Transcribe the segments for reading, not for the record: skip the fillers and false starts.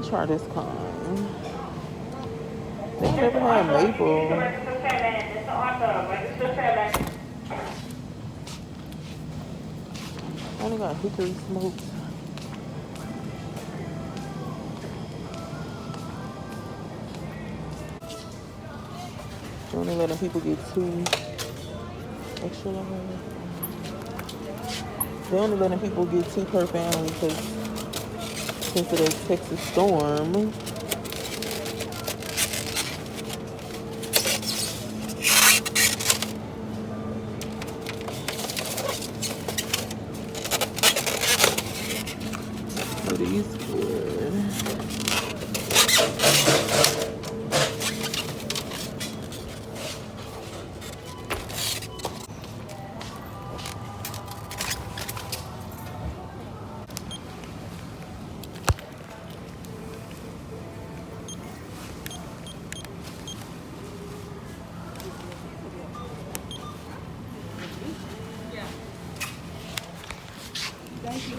me try this kind. They never had maple. I only got hickory smoked. They're only letting people get 2 extra long. They're only letting people get 2 per family because since of the Texas storm. What are these for?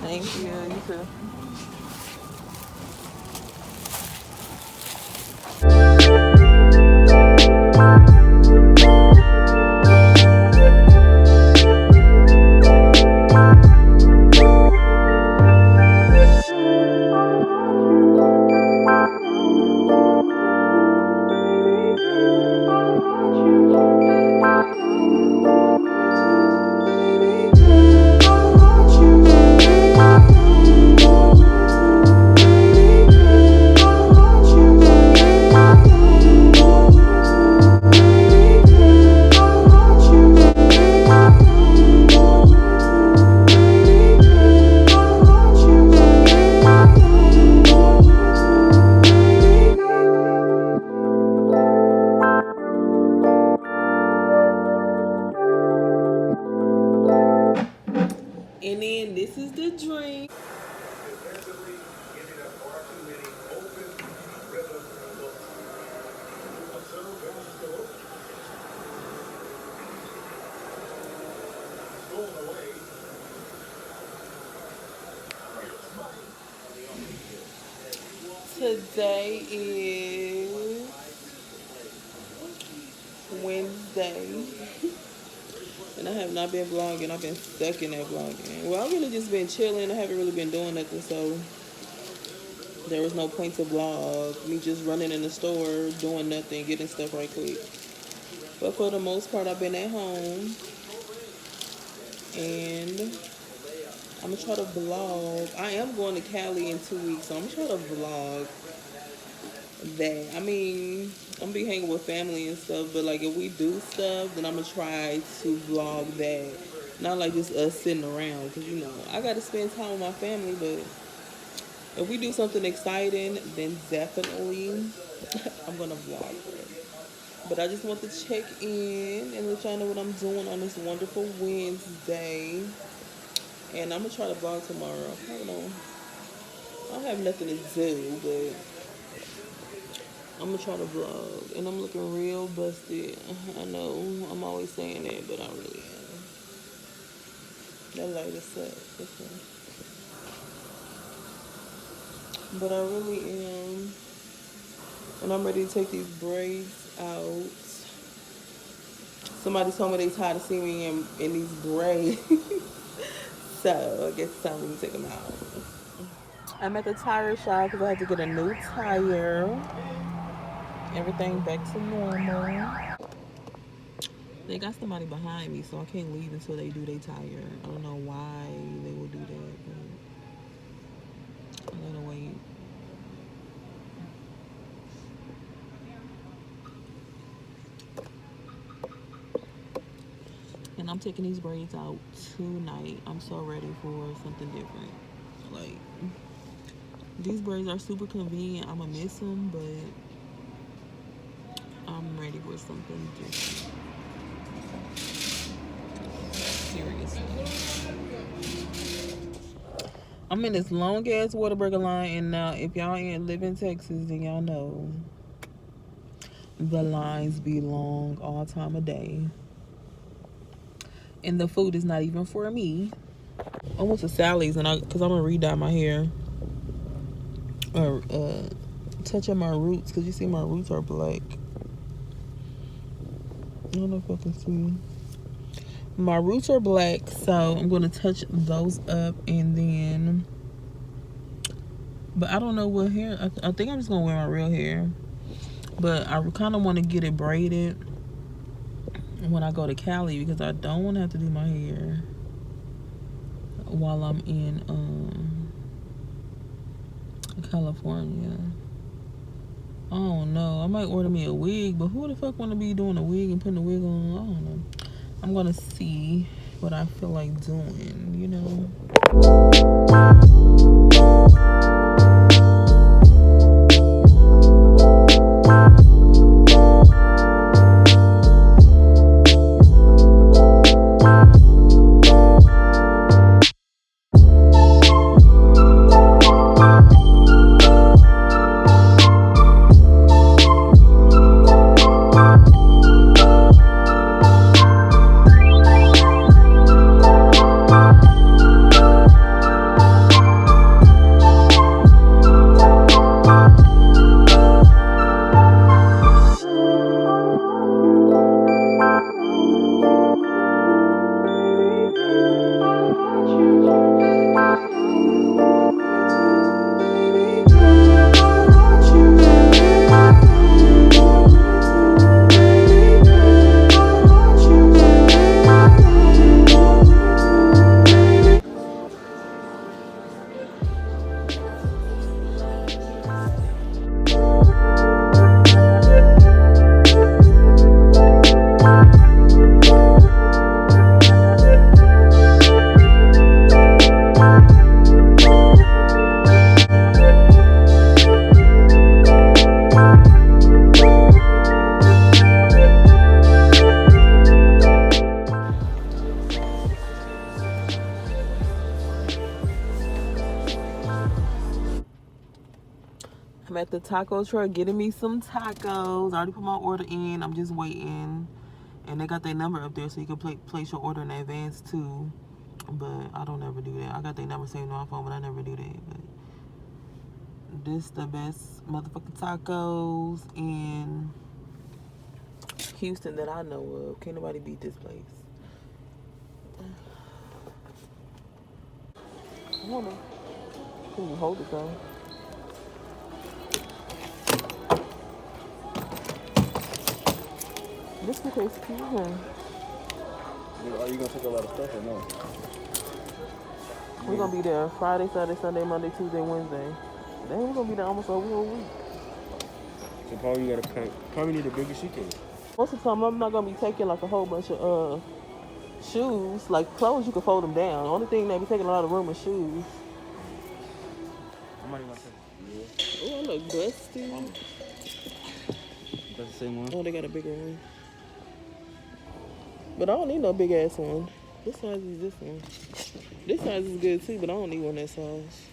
Thank you. You too. And then this is the drink. Today is Wednesday. And I have not been vlogging. I've been stuck in that vlogging. Well, I've really just been chilling. I haven't really been doing nothing, so there was no point to vlog. Me just running in the store, doing nothing, getting stuff right quick. But for the most part, I've been at home. And I'm going to try to vlog. I am going to Cali in 2 weeks, so I'm going to try to vlog that. I mean, I'm gonna be hanging with family and stuff, but like if we do stuff, then I'm gonna try to vlog that. Not like just us sitting around, because you know, I gotta spend time with my family, but if we do something exciting, then definitely I'm gonna vlog it. But I just want to check in and let y'all know what I'm doing on this wonderful Wednesday. And I'm gonna try to vlog tomorrow. I don't have nothing to do, but I'm gonna try to vlog, and I'm looking real busted. I know I'm always saying that, but I really am. That light is set. But I really am. And I'm ready to take these braids out. Somebody told me they tired of seeing me in these braids. So I guess it's time for me to take them out. I'm at the tire shop because I had to get a new tire. Everything back to normal. They got somebody behind me, so I can't leave until they do their tire. I don't know why they would do that, but I gotta wait. And I'm taking these braids out tonight. I'm so ready for something different. Like, these braids are super convenient. I'm gonna miss them, but I'm ready for something different. Seriously. I'm in this long ass Whataburger line, and now if y'all ain't live in Texas, then y'all know the lines be long all time of day. And the food is not even for me. I went to Sally's, and because I'm gonna re-dye my hair. or touch up my roots, because you see my roots are black. I don't know if I can see. My roots are black, so I'm going to touch those up, and then, but I don't know what hair. I think I'm just going to wear my real hair, but I kind of want to get it braided when I go to Cali, because I don't want to have to do my hair while I'm in California. I don't know. I might order me a wig, but who the fuck want to be doing a wig and putting a wig on? I don't know. I'm gonna see what I feel like doing, you know. I'm at the taco truck getting me some tacos. I already put my order in. I'm just waiting. And they got their number up there so you can place your order in advance too. But I don't ever do that. I got their number saved on my phone, but I never do that. But this the best motherfucking tacos in Houston that I know of. Can't nobody beat this place. Hold on. Can you hold it though? This one tastes cute, huh? Are you gonna take a lot of stuff or no? We're gonna be there Friday, Saturday, Sunday, Monday, Tuesday, Wednesday. Then we're gonna be there almost a whole week. So probably you gotta probably need a bigger suitcase. Most of the time, I'm not gonna be taking like a whole bunch of shoes. Like clothes, you can fold them down. The only thing that be taking a lot of room is shoes. How much you gonna take? Oh, I look busty. That's the same one. Oh, they got a bigger one. But I don't need no big ass one. What size is this one? This size is good too, but I don't need one that size.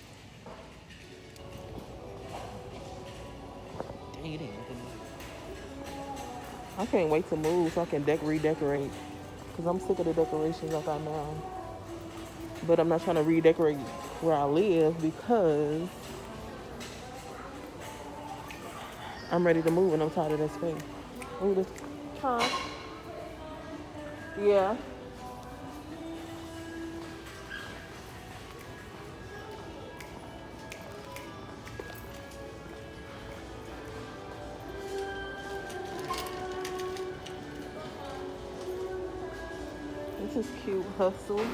Dang, it ain't I can't wait to move so I can redecorate. Because I'm sick of the decorations I got now. But I'm not trying to redecorate where I live because I'm ready to move and I'm tired of that space. Ooh, this. Huh? Yeah. This is cute. Hustle. Oh,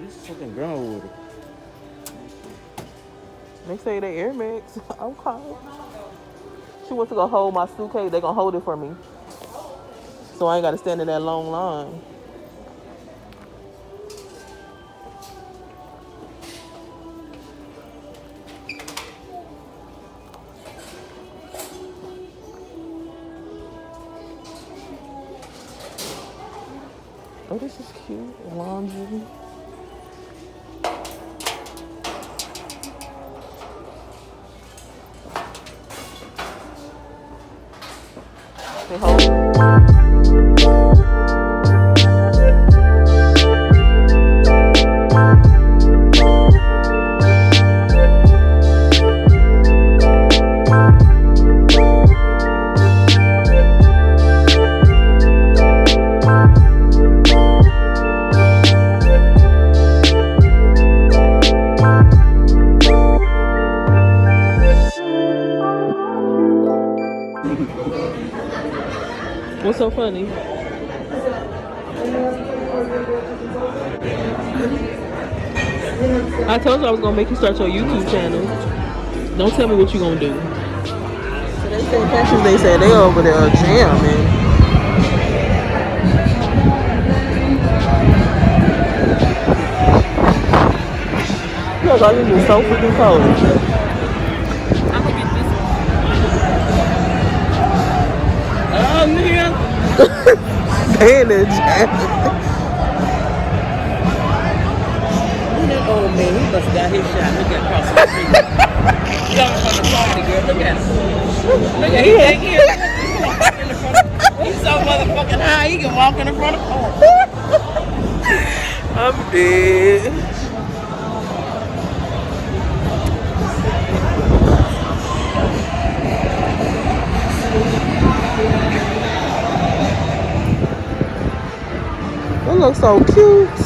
this is fucking brown water. They say they Air Max. Okay. She wants to go hold my suitcase. They gonna hold it for me. So I ain't gotta stand in that long line. Oh, this is cute. Laundry. They hold it. What's so funny? I told you I was gonna make you start your YouTube channel. Don't tell me what you gonna do. So they say Cassius, they said they over there jamming. Look, all this is so freaking cold. I'm gonna get this one. Oh, man. Damn it, Jack. That old man, he must have got his shot. Look at across the street. Coming from the party, girl. Look at him. Look at him. He's so motherfucking high, he can walk in the front of the car. I'm dead. That looks so cute.